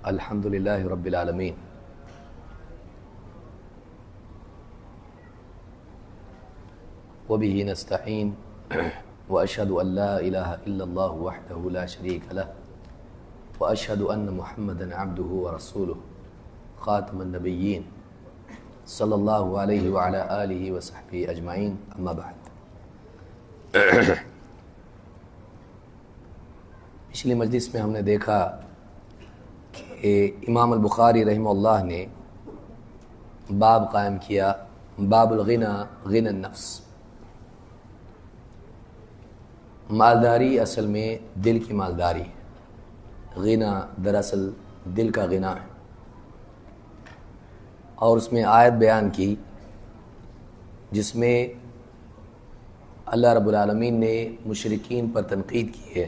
الحمد للہ رب العالمین وبہ نستعین واشہد ان لا الہ الا اللہ وحدہ لا شریک لہ واشہد ان محمدا عبدہ ورسولہ خاتم النبیین صلی اللہ علیہ وعلی آلہ وصحبہ اجمعین، اما بعد۔ پچھلی مجلس میں ہم نے دیکھا کہ امام البخاری رحمہ اللہ نے باب قائم کیا، باب الغنی غنی النفس۔ مالداری اصل میں دل کی مالداری ہے، غنی دراصل دل کا غنی ہے، اور اس میں آیت بیان کی جس میں اللہ رب العالمین نے مشرکین پر تنقید کی ہے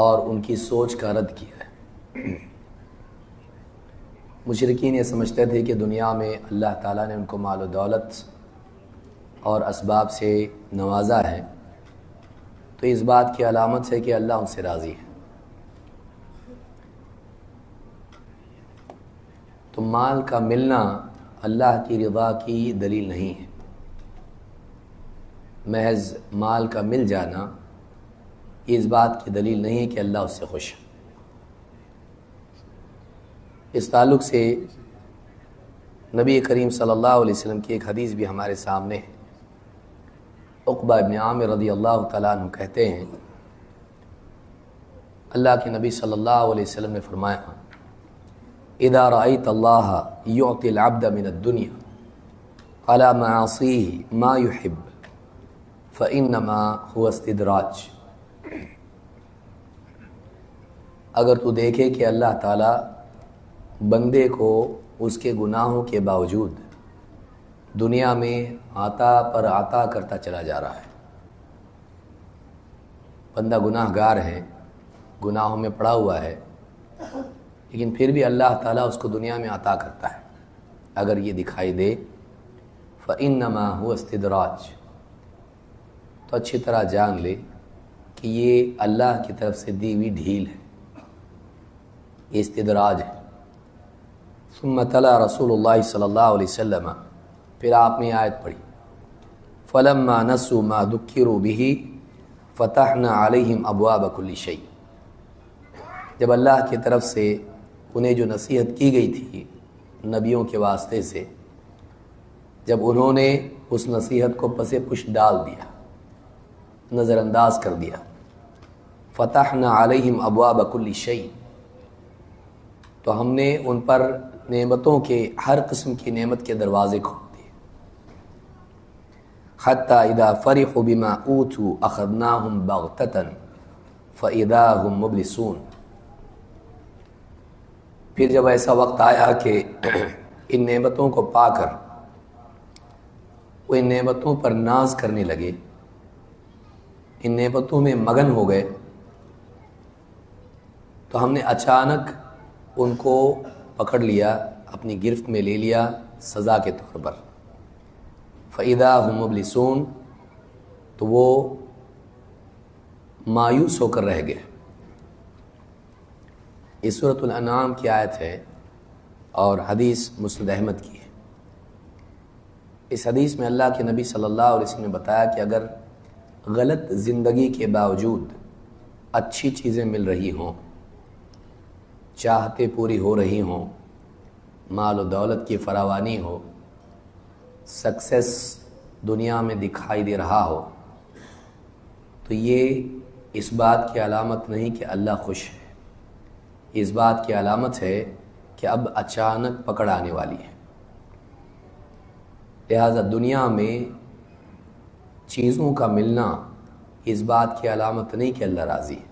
اور ان کی سوچ کا رد کیا ہے۔ مشرکین یہ سمجھتے تھے کہ دنیا میں اللہ تعالیٰ نے ان کو مال و دولت اور اسباب سے نوازا ہے، تو اس بات کی علامت ہے کہ اللہ ان سے راضی ہے۔ تو مال کا ملنا اللہ کی رضا کی دلیل نہیں ہے، محض مال کا مل جانا اس بات کی دلیل نہیں ہے کہ اللہ اس سے خوش ہے۔ اس تعلق سے نبی کریم صلی اللہ علیہ وسلم کی ایک حدیث بھی ہمارے سامنے ہے۔ عقبہ ابن عامر رضی اللہ تعالیٰ عنہ کہتے ہیں، اللہ کے نبی صلی اللہ علیہ وسلم نے فرمایا، اذا رأيت الله يعطي العبد من الدنيا على معاصيه ما يحب فإنما هو استدراج۔ اگر تو دیکھے کہ اللہ تعالیٰ بندے کو اس کے گناہوں کے باوجود دنیا میں عطا پر عطا کرتا چلا جا رہا ہے، بندہ گناہ گار ہے، گناہوں میں پڑا ہوا ہے، لیکن پھر بھی اللہ تعالیٰ اس کو دنیا میں عطا کرتا ہے، اگر یہ دکھائی دے فَإِنَّمَا هُوَ اسْتِدْرَاجٌ، تو اچھی طرح جان لے کہ یہ اللہ کی طرف سے دی ہوئی ڈھیل ہے، یہ استدراج ہے۔ ثم تلا رسول اللہ صلی اللہ علیہ وسلم، پھر آپ نے آیت پڑھی، فَلَمَّا نَسُوا مَا ذُكِّرُوا بِهِ فَتَحْنَا عَلَيْهِمْ أَبْوَابَ كُلِّ شَيْءٍ، جب اللہ کی طرف سے انہیں جو نصیحت کی گئی تھی نبیوں کے واسطے سے، جب انہوں نے اس نصیحت کو پس پش ڈال دیا، نظر انداز کر دیا، فتحنا علیہم ابواب کل شیء، تو ہم نے ان پر نعمتوں کے ہر قسم کی نعمت کے دروازے کھول دیے۔ حتی اذا فرحوا بما اوتوا اخذناهم بغتة فاذا هم مبلسون، پھر جب ایسا وقت آیا کہ ان نعمتوں کو پا کر وہ ان نعمتوں پر ناز کرنے لگے، ان نعمتوں میں مگن ہو گئے، تو ہم نے اچانک ان کو پکڑ لیا، اپنی گرفت میں لے لیا سزا کے طور پر۔ فَإِذَا هُمْ مُبْلِسُونَ، تو وہ مایوس ہو کر رہ گئے۔ یہ سورۃ الانعام کی آیت ہے اور حدیث مسند احمد کی ہے۔ اس حدیث میں اللہ کے نبی صلی اللہ علیہ وسلم نے بتایا کہ اگر غلط زندگی کے باوجود اچھی چیزیں مل رہی ہوں، چاہتے پوری ہو رہی ہوں، مال و دولت کی فراوانی ہو، سکسیس دنیا میں دکھائی دے رہا ہو، تو یہ اس بات کی علامت نہیں کہ اللہ خوش ہے، اس بات کی علامت ہے کہ اب اچانک پکڑ آنے والی ہے۔ لہذا دنیا میں چیزوں کا ملنا اس بات کی علامت نہیں کہ اللہ راضی ہے،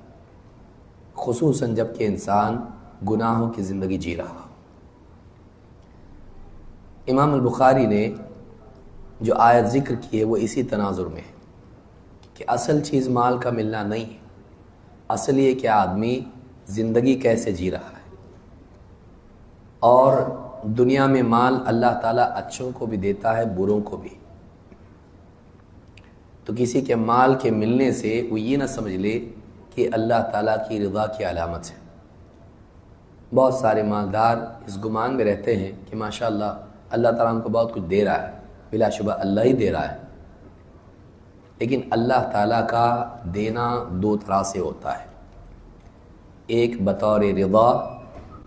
خصوصاً جب کہ انسان گناہوں کی زندگی جی رہا ہو۔ امام البخاری نے جو آیت ذکر کی ہے وہ اسی تناظر میں ہے کہ اصل چیز مال کا ملنا نہیں ہے، اصل یہ کہ آدمی زندگی کیسے جی رہا ہے، اور دنیا میں مال اللہ تعالیٰ اچھوں کو بھی دیتا ہے، بروں کو بھی۔ تو کسی کے مال کے ملنے سے وہ یہ نہ سمجھ لے کہ اللہ تعالیٰ کی رضا کی علامت ہے، بہت سارے مالدار اس گمان میں رہتے ہیں کہ ماشاءاللہ اللہ تعالیٰ ہم کو بہت کچھ دے رہا ہے، بلا شبہ اللہ ہی دے رہا ہے، لیکن اللہ تعالیٰ کا دینا دو طرح سے ہوتا ہے، ایک بطور رضا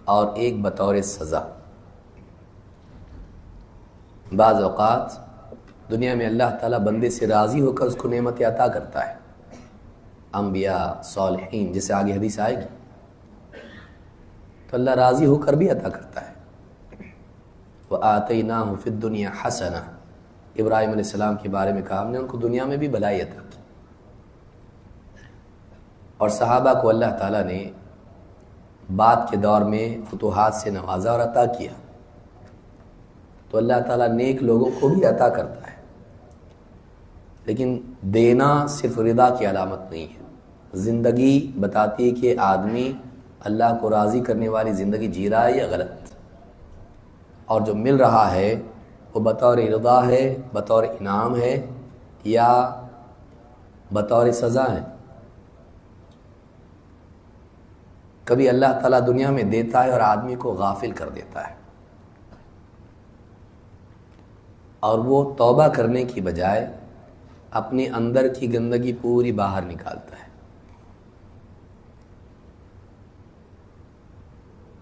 اور ایک بطور سزا۔ بعض اوقات دنیا میں اللہ تعالیٰ بندے سے راضی ہو کر اس کو نعمت عطا کرتا ہے، انبیاء، صالحین، جیسے آگے حدیث آئے گی، تو اللہ راضی ہو کر بھی عطا کرتا ہے۔ وَآتَيْنَاهُ فِي الدُّنْيَا حَسَنَةً، ابراہیم علیہ السلام کے بارے میں کہا ہم نے ان کو دنیا میں بھی بھلائی عطا کی، اور صحابہ کو اللہ تعالیٰ نے بعد کے دور میں فتوحات سے نوازا اور عطا کیا، تو اللہ تعالیٰ نیک لوگوں کو بھی عطا کرتا ہے، لیکن دینا صرف رضا کی علامت نہیں ہے۔ زندگی بتاتی ہے کہ آدمی اللہ کو راضی کرنے والی زندگی جی رہا ہے یا غلط، اور جو مل رہا ہے وہ بطور رضا ہے، بطور انعام ہے، یا بطور سزا ہے۔ کبھی اللہ تعالیٰ دنیا میں دیتا ہے اور آدمی کو غافل کر دیتا ہے، اور وہ توبہ کرنے کی بجائے اپنے اندر کی گندگی پوری باہر نکالتا ہے،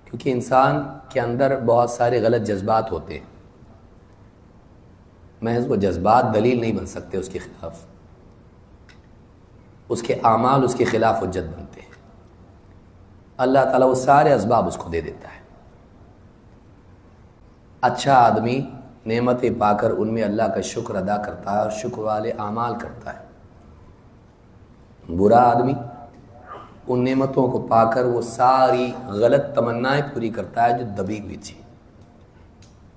کیونکہ انسان کے اندر بہت سارے غلط جذبات ہوتے ہیں، محض وہ جذبات دلیل نہیں بن سکتے اس کے خلاف، اس کے اعمال اس کے خلاف حجت بنتے ہیں۔ اللہ تعالیٰ وہ سارے اسباب اس کو دے دیتا ہے۔ اچھا آدمی نعمتیں پا کر ان میں اللہ کا شکر ادا کرتا ہے اور شکر والے اعمال کرتا ہے، برا آدمی ان نعمتوں کو پا کر وہ ساری غلط تمنائیں پوری کرتا ہے جو دبی ہوئی تھی،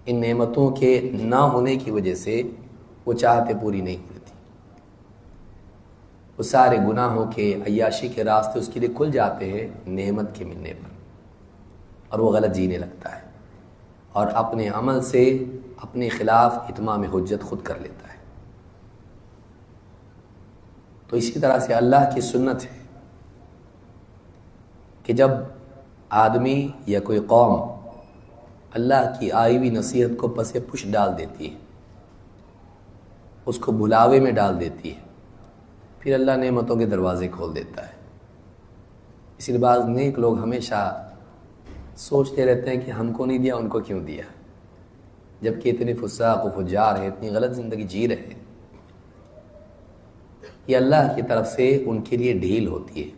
ان نعمتوں کے نہ ہونے کی وجہ سے وہ چاہتے پوری نہیں ہوئی تھی، وہ سارے گناہوں کے، عیاشی کے راستے اس کے لیے کھل جاتے ہیں نعمت کے ملنے پر، اور وہ غلط جینے لگتا ہے اور اپنے عمل سے اپنے خلاف اتمام حجت خود کر لیتا ہے۔ تو اسی طرح سے اللہ کی سنت ہے کہ جب آدمی یا کوئی قوم اللہ کی آئی ہوئی نصیحت کو پس پش ڈال دیتی ہے، اس کو بھلاوے میں ڈال دیتی ہے، پھر اللہ نعمتوں کے دروازے کھول دیتا ہے۔ اس لیے بعض نیک لوگ ہمیشہ سوچتے رہتے ہیں کہ ہم کو نہیں دیا ان کو کیوں دیا، جبکہ اتنے فساق و فجار ہیں، اتنی غلط زندگی جی رہے ہیں۔ یہ اللہ کی طرف سے ان کے لیے ڈھیل ہوتی ہے،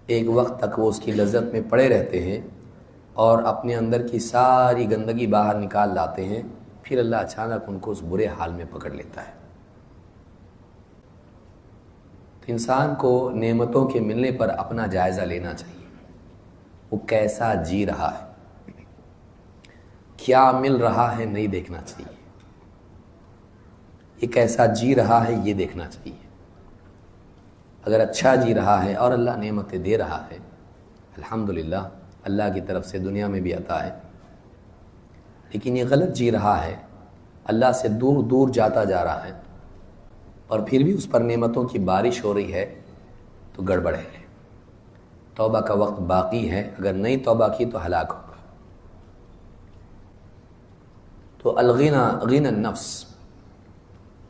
ایک وقت تک وہ اس کی لذت میں پڑے رہتے ہیں اور اپنے اندر کی ساری گندگی باہر نکال لاتے ہیں، پھر اللہ اچانک ان کو اس برے حال میں پکڑ لیتا ہے۔ تو انسان کو نعمتوں کے ملنے پر اپنا جائزہ لینا چاہیے، وہ کیسا جی رہا ہے، کیا مل رہا ہے نہیں دیکھنا چاہیے، یہ کیسا جی رہا ہے یہ دیکھنا چاہیے۔ اگر اچھا جی رہا ہے اور اللہ نعمتیں دے رہا ہے، الحمدللہ اللہ کی طرف سے دنیا میں بھی عطا ہے، لیکن یہ غلط جی رہا ہے، اللہ سے دور دور جاتا جا رہا ہے، اور پھر بھی اس پر نعمتوں کی بارش ہو رہی ہے، تو گڑبڑ ہے، توبہ کا وقت باقی ہے، اگر نہیں توبہ کی تو ہلاک ہوگا۔ تو غنی النفس،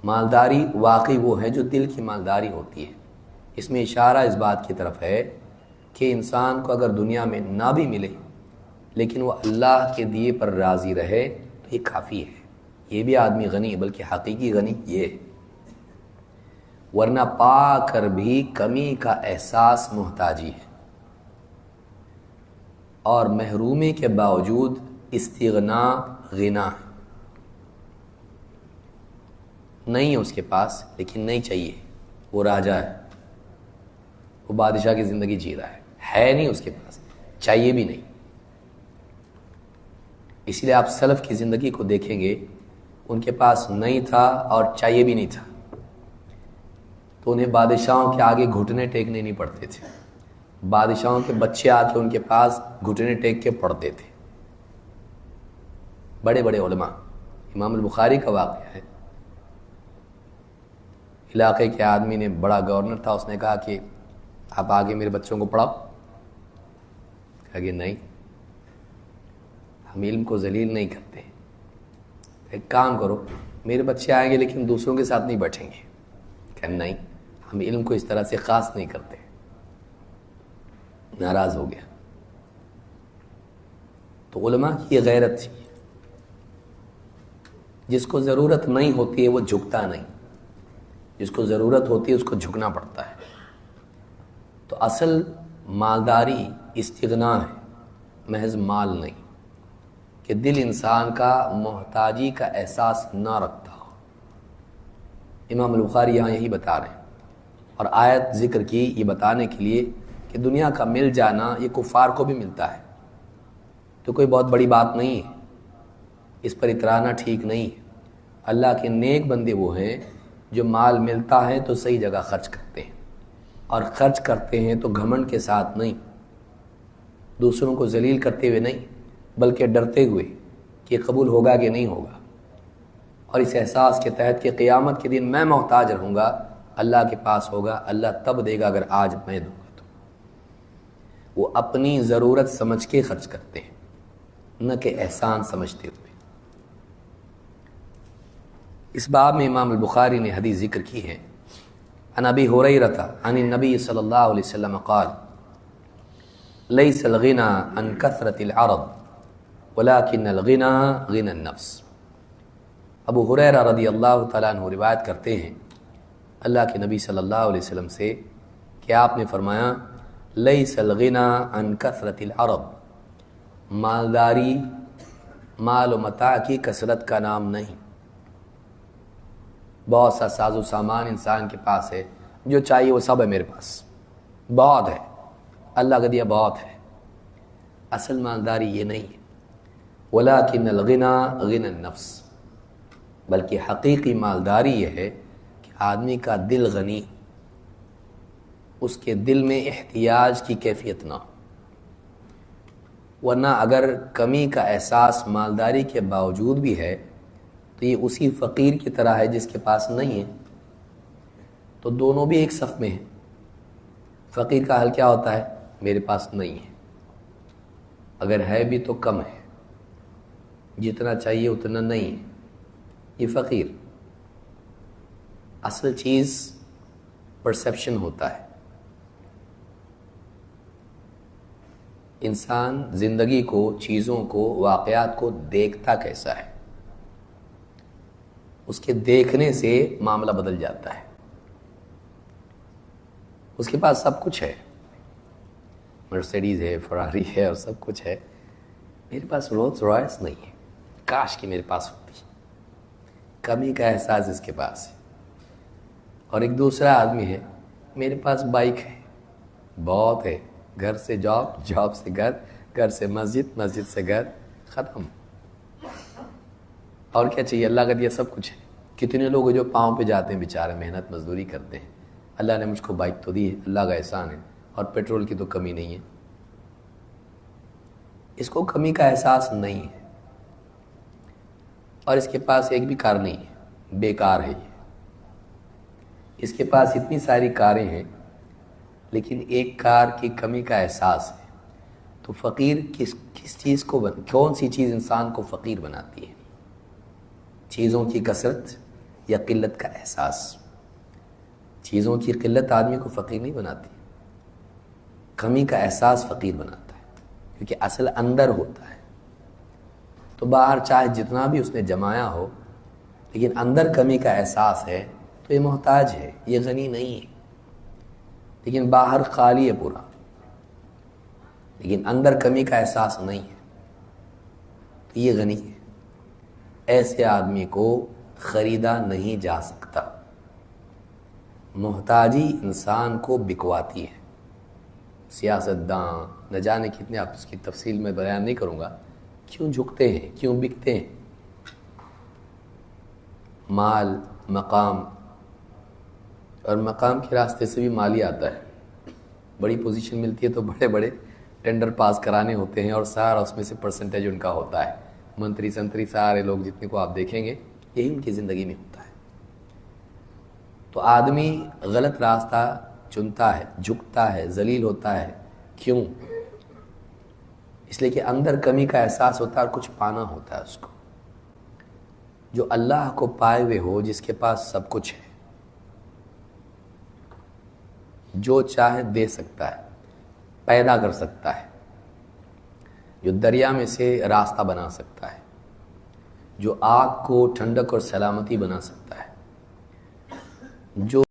مالداری واقعی وہ ہے جو دل کی مالداری ہوتی ہے۔ اس میں اشارہ اس بات کی طرف ہے کہ انسان کو اگر دنیا میں نہ بھی ملے لیکن وہ اللہ کے دیے پر راضی رہے تو یہ کافی ہے، یہ بھی آدمی غنی ہے، بلکہ حقیقی غنی یہ ہے، ورنہ پا کر بھی کمی کا احساس محتاجی ہے، اور محرومی کے باوجود استغنا غنا ہے، نہیں ہے اس کے پاس لیکن نہیں چاہیے، وہ راجہ ہے، وہ بادشاہ کی زندگی جی رہا ہے نہیں اس کے پاس، چاہیے بھی نہیں۔ اس لیے آپ سلف کی زندگی کو دیکھیں گے، ان کے پاس نہیں تھا اور چاہیے بھی نہیں تھا، تو انہیں بادشاہوں کے آگے گھٹنے ٹیکنے نہیں پڑتے تھے، بادشاہوں کے بچے آ کے ان کے پاس گھٹنے ٹیک کے پڑھتے تھے۔ بڑے بڑے علماء، امام البخاری کا واقعہ ہے، علاقے کے آدمی نے، بڑا گورنر تھا، اس نے کہا کہ آپ آگے میرے بچوں کو پڑھاؤ، کہا کہ نہیں، ہم علم کو ذلیل نہیں کرتے، ایک کام کرو، میرے بچے آئیں گے لیکن دوسروں کے ساتھ نہیں بیٹھیں گے۔ کہ نہیں، ہم علم کو اس طرح سے خاص نہیں کرتے۔ ناراض ہو گیا۔ تو علماء کی یہ غیرت تھی، جس کو ضرورت نہیں ہوتی ہے وہ جھکتا نہیں، جس کو ضرورت ہوتی ہے اس کو جھکنا پڑتا ہے۔ تو اصل مالداری استغنا ہے، محض مال نہیں، کہ دل انسان کا محتاجی کا احساس نہ رکھتا ہو۔ امام البخاری یہاں یہی بتا رہے ہیں، اور آیت ذکر کی یہ بتانے کے لیے کہ دنیا کا مل جانا یہ کفار کو بھی ملتا ہے، تو کوئی بہت بڑی بات نہیں ہے، اس پر اترانا ٹھیک نہیں ہے۔ اللہ کے نیک بندے وہ ہیں جو مال ملتا ہے تو صحیح جگہ خرچ کرتے ہیں، اور خرچ کرتے ہیں تو گھمنڈ کے ساتھ نہیں، دوسروں کو ذلیل کرتے ہوئے نہیں، بلکہ ڈرتے ہوئے کہ قبول ہوگا کہ نہیں ہوگا، اور اس احساس کے تحت کہ قیامت کے دن میں محتاج رہوں گا، اللہ کے پاس ہوگا، اللہ تب دے گا اگر آج میں دوں گا تو۔ وہ اپنی ضرورت سمجھ کے خرچ کرتے ہیں، نہ کہ احسان سمجھتے ہوئے۔ اس باب میں امام البخاری نے حدیث ذکر کی ہے، عن ابی ہریرہ عن النبی صلی اللہ علیہ وسلم قال لیس الغنى عن کثرة العرض ولكن الغنى غنى النفس۔ ابو ہریرہ رضی اللہ تعالیٰ عنہ روایت کرتے ہیں اللہ کے نبی صلی اللہ علیہ وسلم سے کہ آپ نے فرمایا لیس الغنى عن کثرة العرض، مالداری مال و متاع کی کثرت کا نام نہیں۔ بہت سا ساز و سامان انسان کے پاس ہے، جو چاہیے وہ سب ہے میرے پاس، بہت ہے، اللہ کا دیا بہت ہے۔ اصل مالداری یہ نہیں ہے، ولیکن الغنى غنى النفس، بلکہ حقیقی مالداری یہ ہے کہ آدمی کا دل غنی، اس کے دل میں احتیاج کی کیفیت نہ ہو۔ ورنہ اگر کمی کا احساس مالداری کے باوجود بھی ہے تو یہ اسی فقیر کی طرح ہے جس کے پاس نہیں ہے، تو دونوں بھی ایک صف میں ہیں۔ فقیر کا حال کیا ہوتا ہے؟ میرے پاس نہیں ہے، اگر ہے بھی تو کم ہے، جتنا چاہیے اتنا نہیں ہے، یہ فقیر۔ اصل چیز پرسیپشن ہوتا ہے۔ انسان زندگی کو، چیزوں کو، واقعات کو دیکھتا کیسا ہے، اس کے دیکھنے سے معاملہ بدل جاتا ہے۔ اس کے پاس سب کچھ ہے، مرسیڈیز ہے، فراری ہے، اور سب کچھ ہے، میرے پاس رولز رائس نہیں ہے، کاش کہ میرے پاس ہوتی۔ کمی کا احساس اس کے پاس ہے۔ اور ایک دوسرا آدمی ہے، میرے پاس بائک ہے، بہت ہے، گھر سے جاب، جاب سے گھر، گھر سے مسجد، مسجد سے گھر، ختم۔ اور کیا چاہیے؟ اللہ کا دیا سب کچھ ہے۔ کتنے لوگ جو پاؤں پہ جاتے ہیں بیچارے، محنت مزدوری کرتے ہیں، اللہ نے مجھ کو بائک تو دی ہے، اللہ کا احسان ہے، اور پیٹرول کی تو کمی نہیں ہے۔ اس کو کمی کا احساس نہیں ہے، اور اس کے پاس ایک بھی کار نہیں ہے، بیکار ہے یہ۔ اس کے پاس اتنی ساری کاریں ہیں لیکن ایک کار کی کمی کا احساس ہے۔ تو فقیر کس چیز کو کون سی چیز انسان کو فقیر بناتی ہے؟ چیزوں کی کثرت یا قلت کا احساس؟ چیزوں کی قلت آدمی کو فقیر نہیں بناتی، کمی کا احساس فقیر بناتا ہے، کیونکہ اصل اندر ہوتا ہے۔ تو باہر چاہے جتنا بھی اس نے جمایا ہو، لیکن اندر کمی کا احساس ہے تو یہ محتاج ہے، یہ غنی نہیں ہے۔ لیکن باہر خالی ہے پورا، لیکن اندر کمی کا احساس نہیں ہے، تو یہ غنی ہے۔ ایسے آدمی کو خریدا نہیں جا سکتا۔ محتاجی انسان کو بکواتی ہے۔ سیاستداں نہ جانے کتنے، آپ اس کی تفصیل میں بیان نہیں کروں گا، کیوں جھکتے ہیں، کیوں بکتے ہیں؟ مال، مقام، اور مقام کے راستے سے بھی مال ہی آتا ہے۔ بڑی پوزیشن ملتی ہے تو بڑے بڑے ٹینڈر پاس کرانے ہوتے ہیں، اور سارا اس میں سے پرسنٹیج ان کا ہوتا ہے۔ منتری سنتری سارے لوگ جتنے کو آپ دیکھیں گے، یہی ان کی زندگی میں ہوتا ہے۔ تو آدمی غلط راستہ چنتا ہے، جھکتا ہے، ذلیل ہوتا ہے۔ کیوں؟ اس لیے کہ اندر کمی کا احساس ہوتا ہے اور کچھ پانا ہوتا ہے اس کو. جو اللہ کو پائے ہوئے ہو، جس کے پاس سب کچھ ہے، جو چاہے دے سکتا ہے، پیدا کر سکتا ہے، جو دریا میں سے راستہ بنا سکتا ہے، جو آگ کو ٹھنڈک اور سلامتی بنا سکتا ہے، جو